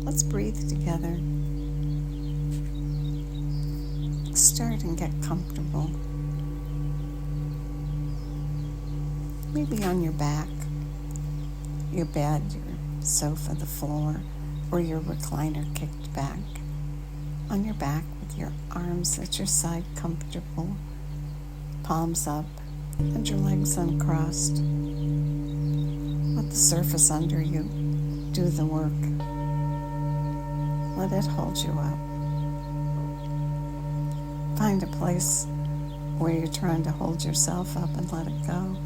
Let's breathe together. Start and get comfortable. Maybe on your back, your bed, your sofa, the floor, or your recliner kicked back. On your back with your arms at your side comfortable, palms up, and your legs uncrossed. Let the surface under you do the work. Let it hold you up. Find a place where you're trying to hold yourself up and let it go.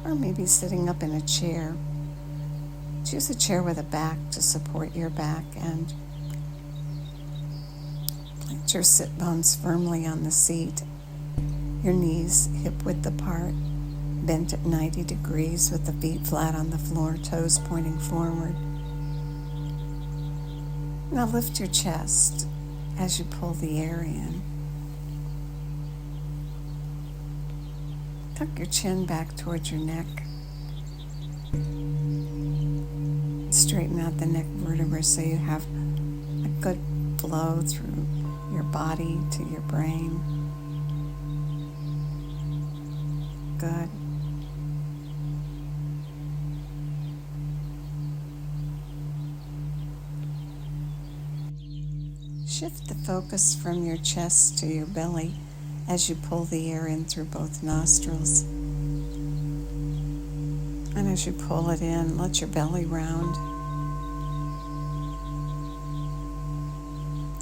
Or maybe sitting up in a chair. Choose a chair with a back to support your back and plant your sit bones firmly on the seat. Your knees hip-width apart, bent at 90 degrees with the feet flat on the floor, toes pointing forward. Now lift your chest as you pull the air in. Tuck your chin back towards your neck. Straighten out the neck vertebrae so you have a good flow through your body to your brain. Good. Shift the focus from your chest to your belly as you pull the air in through both nostrils. And as you pull it in, let your belly round.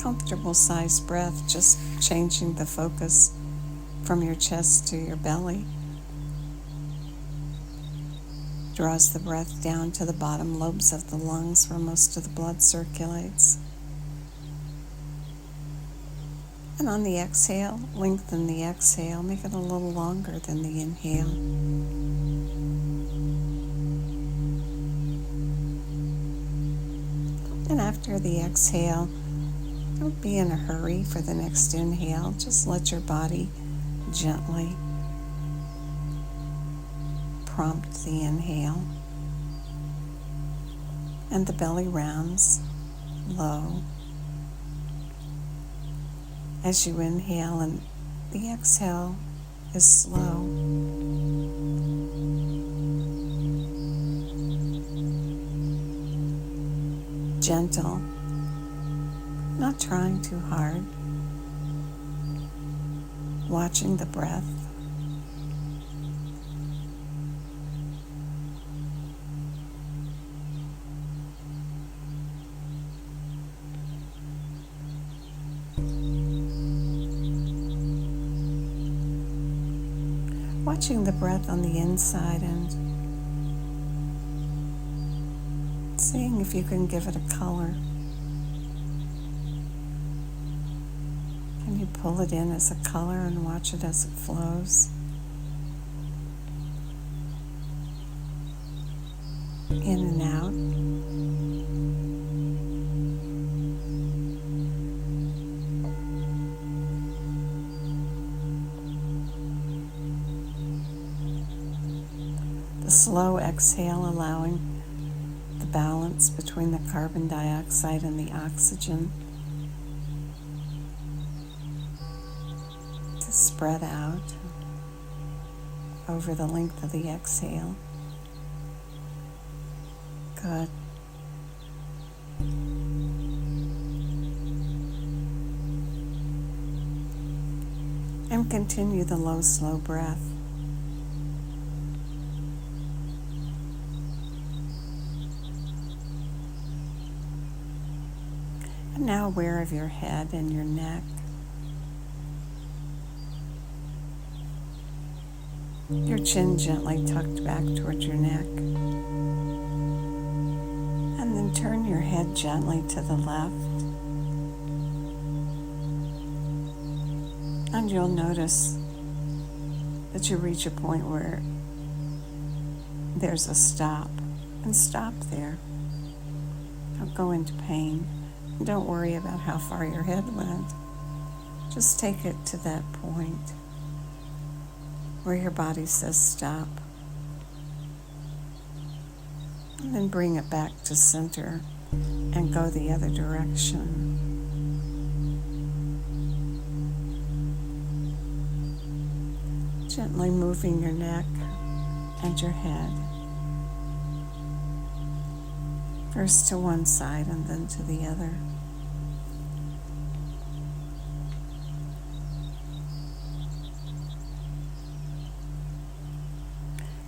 Comfortable sized breath, just changing the focus from your chest to your belly. Draws the breath down to the bottom lobes of the lungs where most of the blood circulates. And on the exhale, lengthen the exhale, make it a little longer than the inhale. And after the exhale, don't be in a hurry for the next inhale. Just let your body gently prompt the inhale. And the belly rounds low as you inhale, and the exhale is slow. Gentle, not trying too hard. Watching the breath. Watching the breath on the inside and seeing if you can give it a color. Can you pull it in as a color and watch it as it flows? In and out. The slow exhale allowing the balance between the carbon dioxide and the oxygen to spread out over the length of the exhale. Good. And continue the low, slow breath. And now aware of your head and your neck. Your chin gently tucked back towards your neck. And then turn your head gently to the left. And you'll notice that you reach a point where there's a stop. And stop there. Don't go into pain. Don't worry about how far your head went. Just take it to that point where your body says stop. And then bring it back to center and go the other direction. Gently moving your neck and your head. First to one side and then to the other.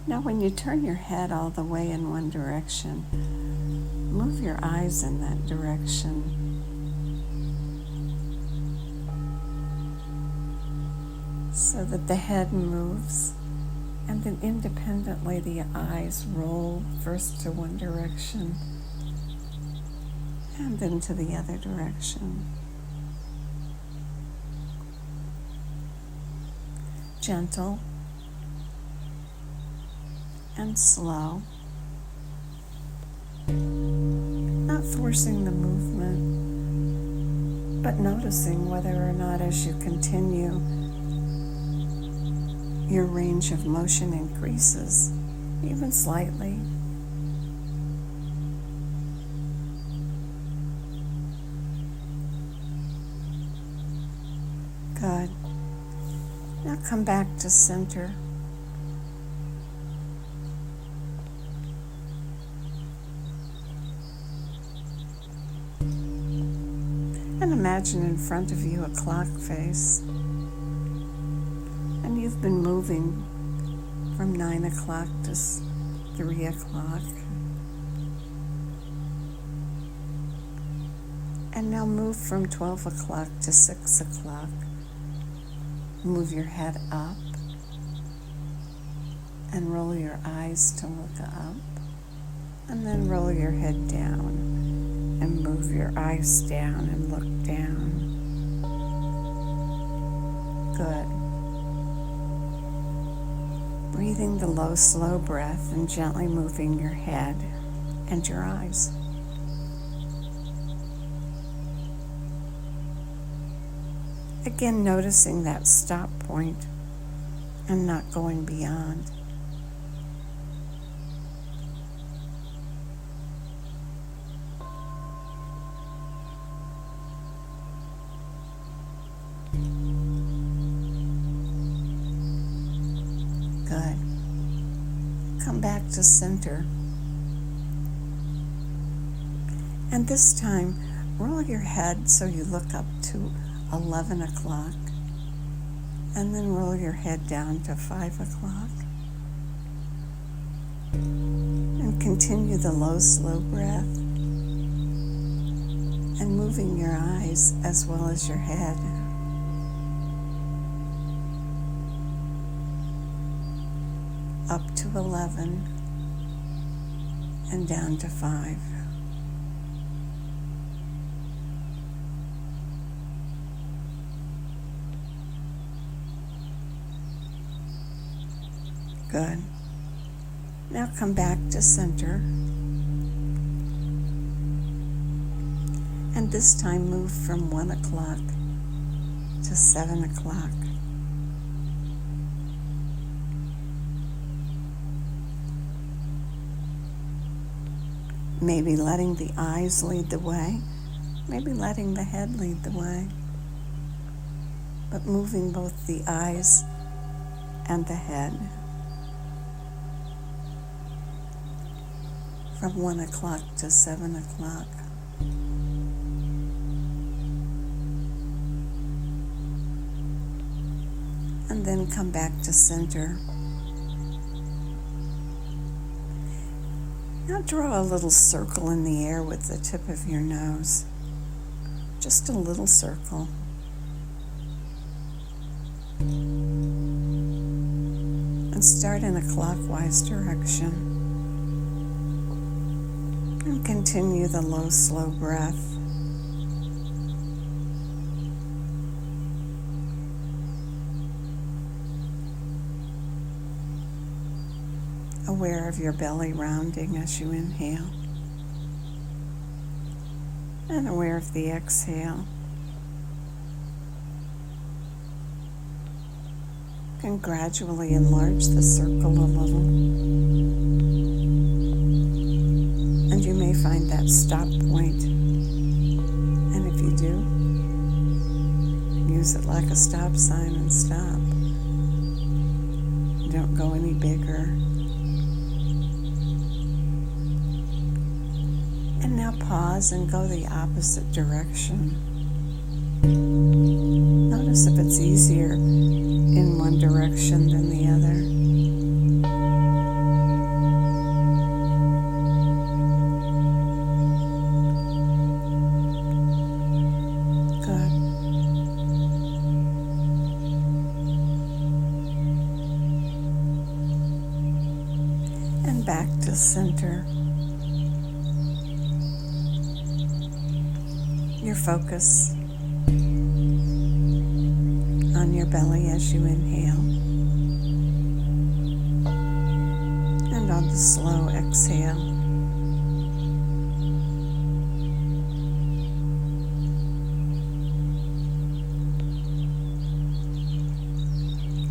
Now when you turn your head all the way in one direction, move your eyes in that direction. So that the head moves, and then independently the eyes roll first to one direction and then to the other direction. Gentle and slow, not forcing the movement, but noticing whether or not as you continue, your range of motion increases, even slightly. Good. Now come back to center. And imagine in front of you a clock face. And you've been moving from 9 o'clock to 3 o'clock. And now move from 12 o'clock to 6 o'clock. Move your head up and roll your eyes to look up. And then roll your head down and move your eyes down and look down. Good. Breathing the low, slow breath and gently moving your head and your eyes. Again, noticing that stop point and not going beyond. Good. Come back to center. And this time, roll your head so you look up to 11 o'clock. And then roll your head down to 5 o'clock. And continue the low, slow breath. And moving your eyes as well as your head. Up to 11 and down to 5. Good. Now come back to center. And this time move from 1 o'clock to 7 o'clock. Maybe letting the eyes lead the way, maybe letting the head lead the way, but moving both the eyes and the head from 1 o'clock to 7 o'clock. And then come back to center. Now draw a little circle in the air with the tip of your nose. Just a little circle. And start in a clockwise direction. And continue the low, slow breath. Aware of your belly rounding as you inhale, and aware of the exhale. And gradually enlarge the circle a little. may find that stop point. And if you do, use it like a stop sign and stop. Don't go any bigger. And now pause and go the opposite direction. Notice if it's easier in one direction than the other. Good. And back to center. Your focus on your belly as you inhale, and on the slow exhale.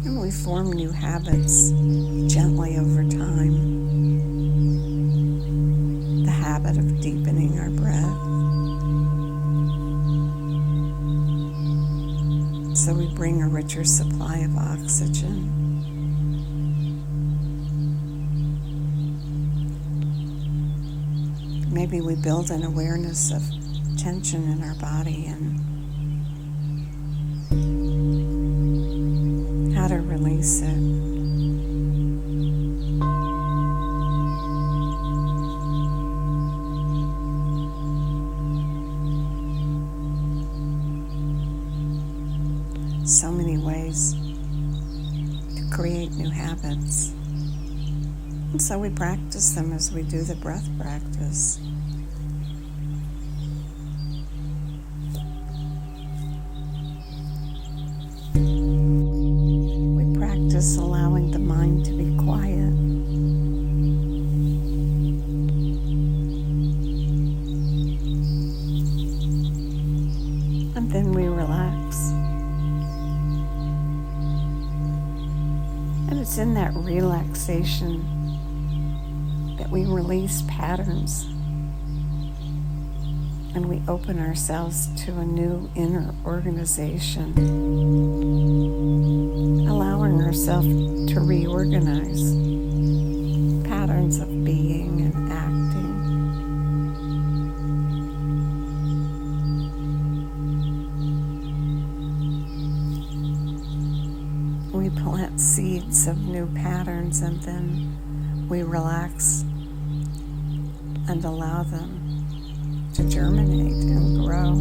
And we form new habits gently over time. The habit of deepening our breath. So we bring a richer supply of oxygen. Maybe we build an awareness of tension in our body and how to release it. So many ways to create new habits. And so we practice them as we do the breath practice. We practice allowing the mind to be quiet. And then we relax. And it's in that relaxation that we release patterns and we open ourselves to a new inner organization, allowing ourselves to reorganize patterns of being and acting. We plant seeds of new patterns and then we relax and allow them to germinate and grow.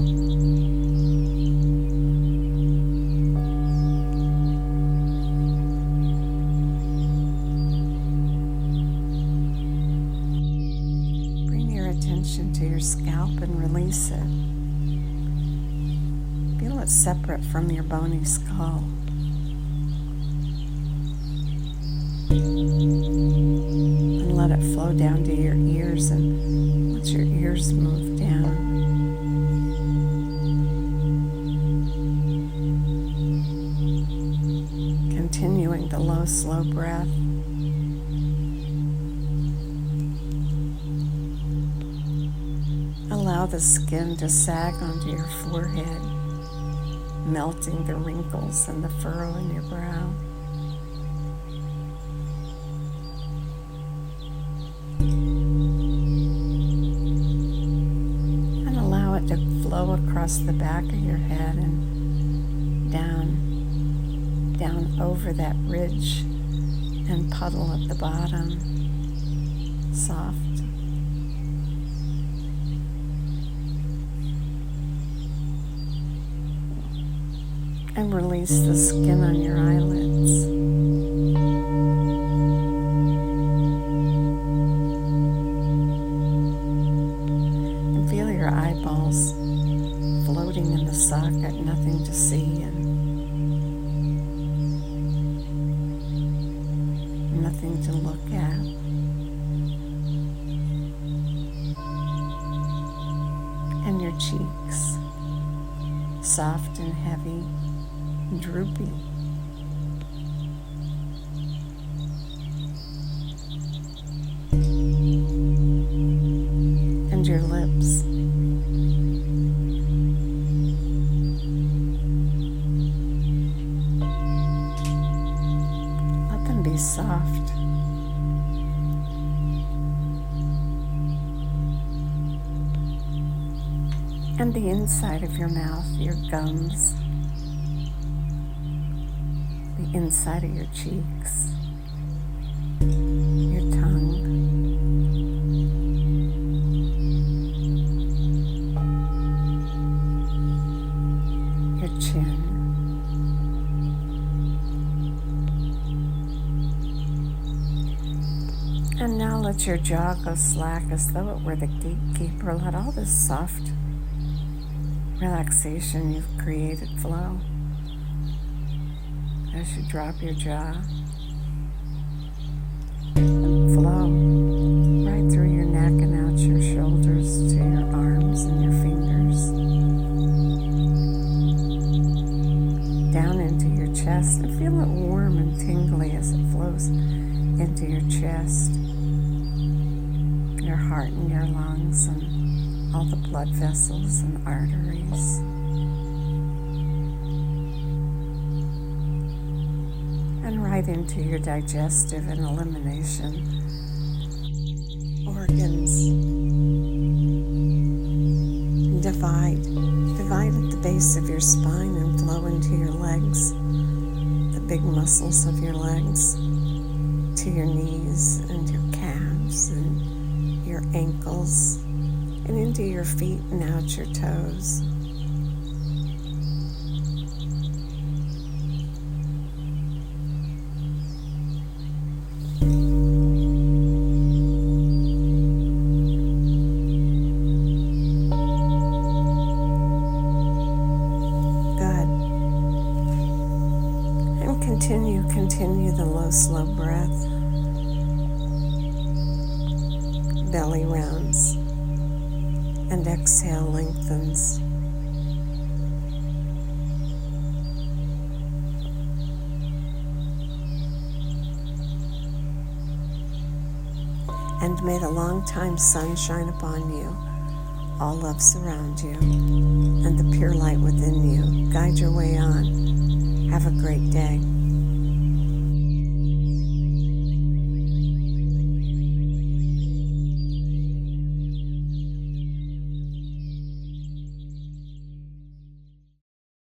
Bring your attention to your scalp and release it. Feel it separate from your bony skull. And let it flow down to your ears, and let your ears move down. Continuing the low, slow breath. Allow the skin to sag onto your forehead, melting the wrinkles and the furrow in your brow. To flow across the back of your head and down over that ridge and puddle at the bottom, soft. And release the skin on your eyelids. Eyeballs floating in the socket, nothing to see and nothing to look at. And your cheeks, soft and heavy, droopy. and your lips. Let them be soft. And the inside of your mouth, your gums, the inside of your cheeks, your tongue, your chin, and now let your jaw go slack as though it were the gatekeeper. Let all this soft relaxation you've created flow as you drop your jaw. And flow right through your neck and out your shoulders to your arms and your fingers. Down into your chest and feel it warm and tingly as it flows into your chest, your heart and your lungs and all the blood vessels and arteries. And right into your digestive and elimination organs. Divide at the base of your spine and flow into your legs, the big muscles of your legs, to your knees and your calves and your ankles, and into your feet and out your toes. Good. And continue the low, slow breath. Belly rounds. And exhale lengthens. And may the long-time sun shine upon you, all love surround you, and the pure light within you guide your way on. Have a great day.